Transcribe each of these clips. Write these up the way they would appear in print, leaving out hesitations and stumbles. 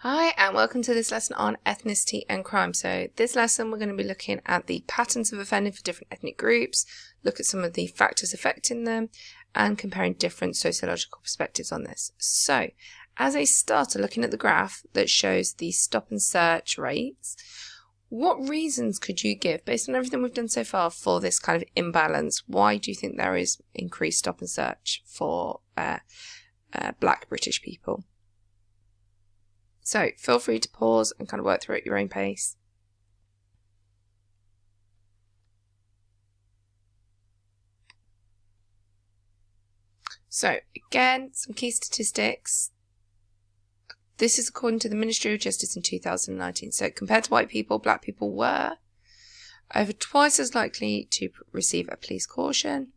Hi and welcome to this lesson on ethnicity and crime. So this lesson we're going to be looking at the patterns of offending for different ethnic groups, look at some of the factors affecting them and comparing different sociological perspectives on this. So as a starter, looking at the graph that shows the stop and search rates, what reasons could you give based on everything we've done so far for this kind of imbalance? Why do you think there is increased stop and search for Black British people? So feel free to pause and kind of work through it at your own pace. So again, some key statistics. This is according to the Ministry of Justice in 2019. So compared to white people, Black people were over twice as likely to receive a police caution,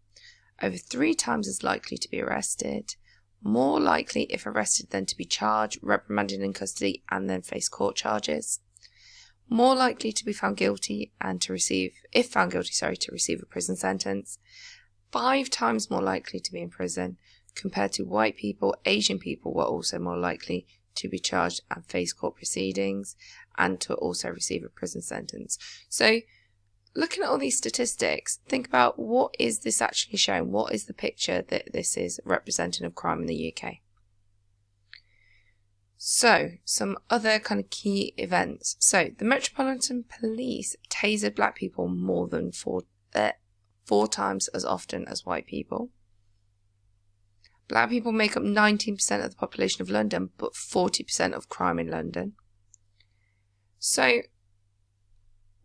over 3 times as likely to be arrested, more likely if arrested than to be charged, reprimanded in custody and then face court charges, more likely to be found guilty and to receive, if found guilty, to receive a prison sentence, 5 times more likely to be in prison compared to white people. Asian people were also more likely to be charged and face court proceedings and to also receive a prison sentence. So looking at all these statistics, think about what is this actually showing? What is the picture that this is representing of crime in the UK? So, some other kind of key events. So, the Metropolitan Police tasered Black people more than 4 times as often as white people. Black people make up 19% of the population of London, but 40% of crime in London. So,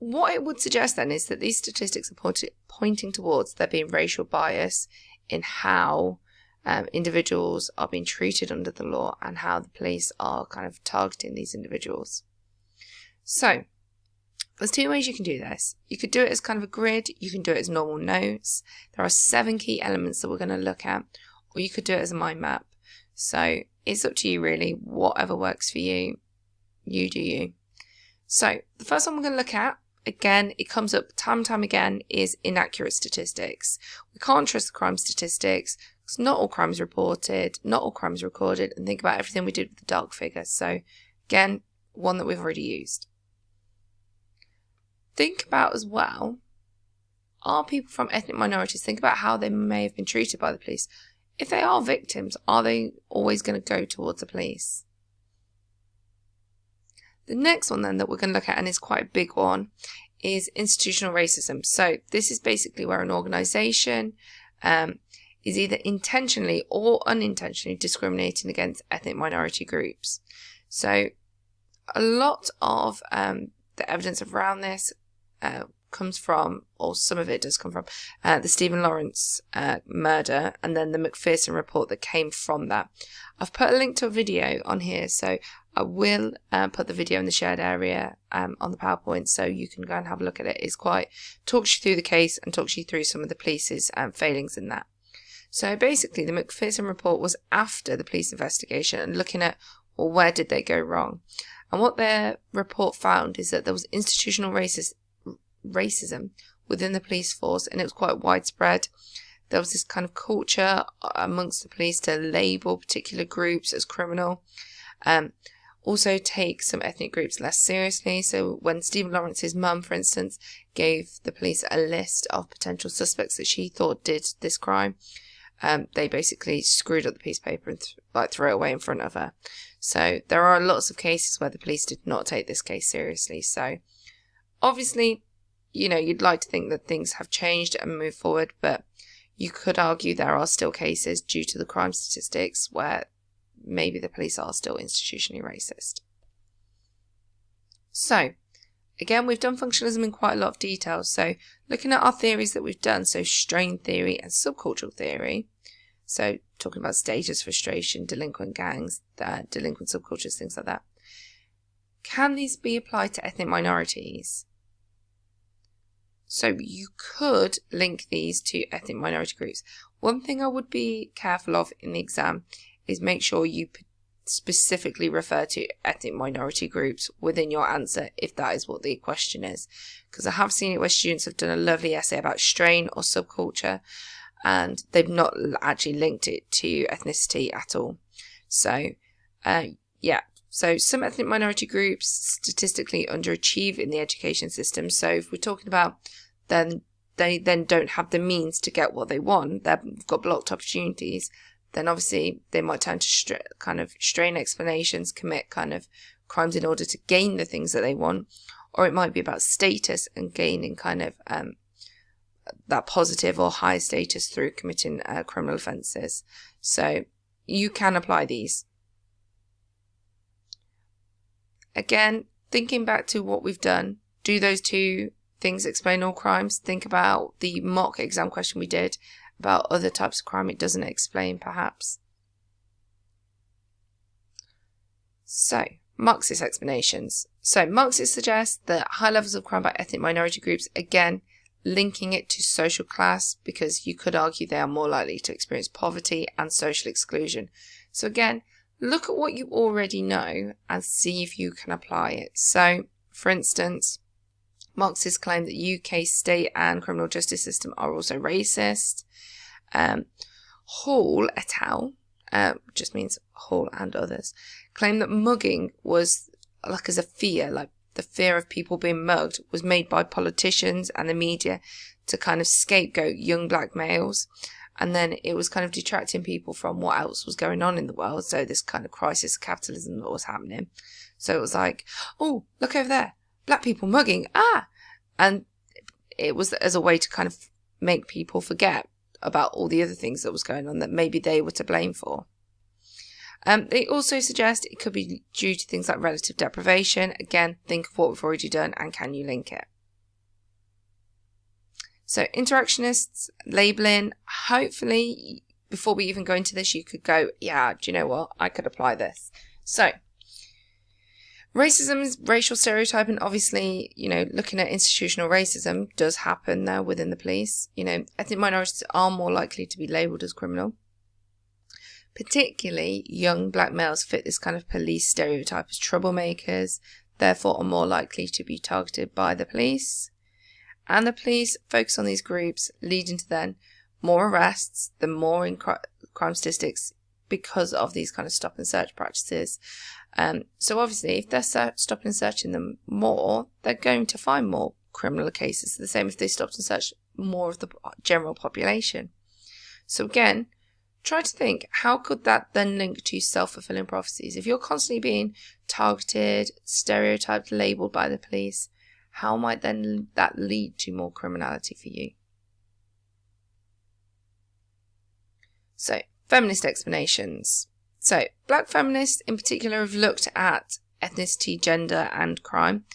what it would suggest then is that these statistics are pointing towards there being racial bias in how individuals are being treated under the law and how the police are kind of targeting these individuals. So there's 2 ways you can do this. You could do it as kind of a grid, you can do it as normal notes. There are 7 key elements that we're going to look at, or you could do it as a mind map. So it's up to you really, whatever works for you, you do you. So the first one we're going to look at, again, it comes up time and time again, is inaccurate statistics. We can't trust the crime statistics because not all crime is reported, not all crime is recorded, and think about everything we did with the dark figure. So again, one that we've already used. Think about as well, are people from ethnic minorities, think about how they may have been treated by the police. If they are victims, are they always going to go towards the police? The next one then that we're going to look at, and is quite a big one, is institutional racism. So this is basically where an organisation is either intentionally or unintentionally discriminating against ethnic minority groups. So a lot of the evidence around this comes from, or some of it does come from, the Stephen Lawrence murder and then the Macpherson report that came from that. I've put a link to a video on here, so I will put the video in the shared area on the PowerPoint so you can go and have a look at it. It's quite, talks you through the case and talks you through some of the police's failings in that. So basically the Macpherson report was after the police investigation and looking at, well, where did they go wrong? And what their report found is that there was institutional racism within the police force, and it was quite widespread. There was this kind of culture amongst the police to label particular groups as criminal. Also take some ethnic groups less seriously. So when Stephen Lawrence's mum, for instance, gave the police a list of potential suspects that she thought did this crime, they basically screwed up the piece of paper and threw it away in front of her. So there are lots of cases where the police did not take this case seriously. So obviously, you know, you'd like to think that things have changed and moved forward, but you could argue there are still cases due to the crime statistics where maybe the police are still institutionally racist. So, again, we've done functionalism in quite a lot of detail. So, looking at our theories that we've done, so strain theory and subcultural theory, so talking about status frustration, delinquent gangs, delinquent subcultures, things like that. Can these be applied to ethnic minorities? So you could link these to ethnic minority groups. One thing I would be careful of in the exam is make sure you specifically refer to ethnic minority groups within your answer if that is what the question is. Because I have seen it where students have done a lovely essay about strain or subculture and they've not actually linked it to ethnicity at all. So yeah, So some ethnic minority groups statistically underachieve in the education system. So if we're talking about then they then don't have the means to get what they want, they've got blocked opportunities, then obviously they might turn to kind of strain explanations, commit kind of crimes in order to gain the things that they want. Or it might be about status and gaining kind of that positive or high status through committing criminal offences. So you can apply these. Again, thinking back to what we've done, do those two things explain all crimes? Think about the mock exam question we did about other types of crime it doesn't explain, perhaps. So, Marxist explanations. So, Marxists suggest that high levels of crime by ethnic minority groups, again, linking it to social class, because you could argue they are more likely to experience poverty and social exclusion. So again, look at what you already know and see if you can apply it. So, for instance, Marxists claim that the UK state and criminal justice system are also racist. Hall et al., just means Hall and others, claim that mugging was like as a fear, like the fear of people being mugged was made by politicians and the media to kind of scapegoat young black males. And then it was kind of detracting people from what else was going on in the world. So this kind of crisis of capitalism that was happening. So it was like, oh, look over there, black people mugging, And it was as a way to kind of make people forget about all the other things that was going on that maybe they were to blame for. They also suggest it could be due to things like relative deprivation. Again, think of what we've already done and can you link it? So interactionists, labelling, hopefully before we even go into this you could go, yeah, do you know what, I could apply this. So racism is racial stereotyping. Obviously, looking at institutional racism does happen there within the police. Ethnic minorities are more likely to be labelled as criminal. Particularly young black males fit this kind of police stereotype as troublemakers, therefore are more likely to be targeted by the police. And the police focus on these groups, leading to then more arrests, the more in crime statistics because of these kind of stop and search practices. So obviously, if they're stopping and searching them more, they're going to find more criminal cases. The same if they stopped and searched more of the general population. So again, try to think, how could that then link to self-fulfilling prophecies? If you're constantly being targeted, stereotyped, labelled by the police, how might then that lead to more criminality for you? So, feminist explanations. So, black feminists in particular have looked at ethnicity, gender and crime.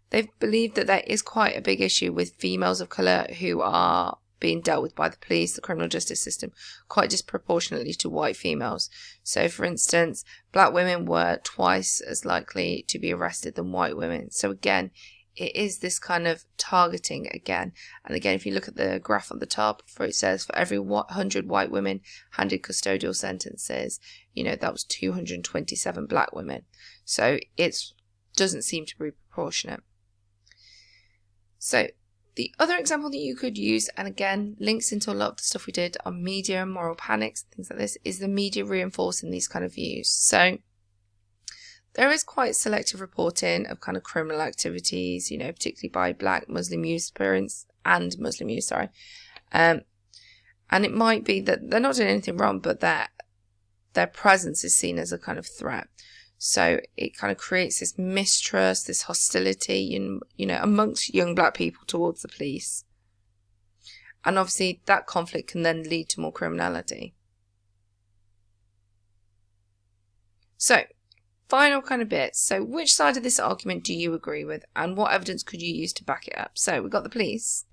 They've believed that there is quite a big issue with females of colour who are being dealt with by the police, the criminal justice system, quite disproportionately to white females. So, for instance, black women were twice as likely to be arrested than white women. So again, it is this kind of targeting again. And again, if you look at the graph on the top, it says for every 100 white women handed custodial sentences, that was 227 black women. So it doesn't seem to be proportionate. So the other example that you could use, and again, links into a lot of the stuff we did on media and moral panics, things like this, is the media reinforcing these kind of views. So there is quite selective reporting of kind of criminal activities, particularly by black Muslim youth and Muslim youth, and it might be that they're not doing anything wrong, but their presence is seen as a kind of threat. So it kind of creates this mistrust, this hostility, amongst young black people towards the police. And obviously that conflict can then lead to more criminality. So, final kind of bit. So which side of this argument do you agree with? And what evidence could you use to back it up? So we've got the police.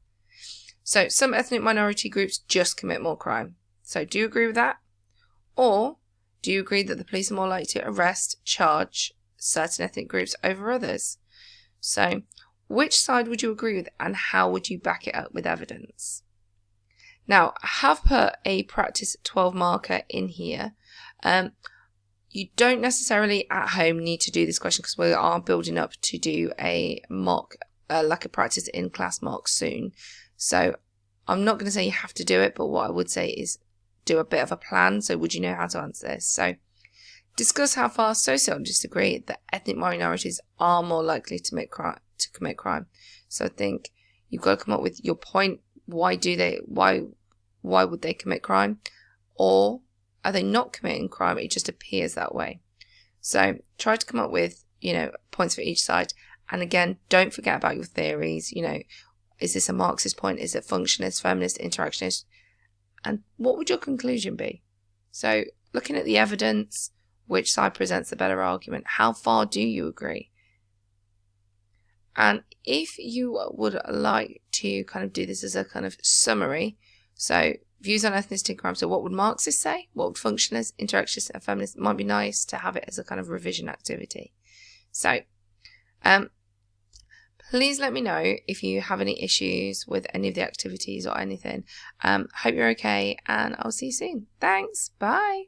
So some ethnic minority groups just commit more crime. So do you agree with that? Or do you agree that the police are more likely to arrest, charge certain ethnic groups over others? So, which side would you agree with and how would you back it up with evidence? Now, I have put a practice 12 marker in here. You don't necessarily at home need to do this question because we are building up to do a mock, like a practice in class mock soon. So, I'm not going to say you have to do it, but what I would say is do a bit of a plan. So would you know how to answer this? So Discuss how far sociologists agree that ethnic minorities are more likely to commit crime. So I think you've got to come up with your point. Why would they commit crime? Or are they not committing crime? It just appears that way. So try to come up with, points for each side. And again, don't forget about your theories. Is this a Marxist point? Is it functionalist, feminist, interactionist? And what would your conclusion be? So looking at the evidence, which side presents the better argument? How far do you agree? And if you would like to kind of do this as a kind of summary, so views on ethnicity and crime, so what would Marxists say? What would functionalists, interactionists and feminists? It might be nice to have it as a kind of revision activity. So please let me know if you have any issues with any of the activities or anything. Hope you're okay, and I'll see you soon. Thanks. Bye.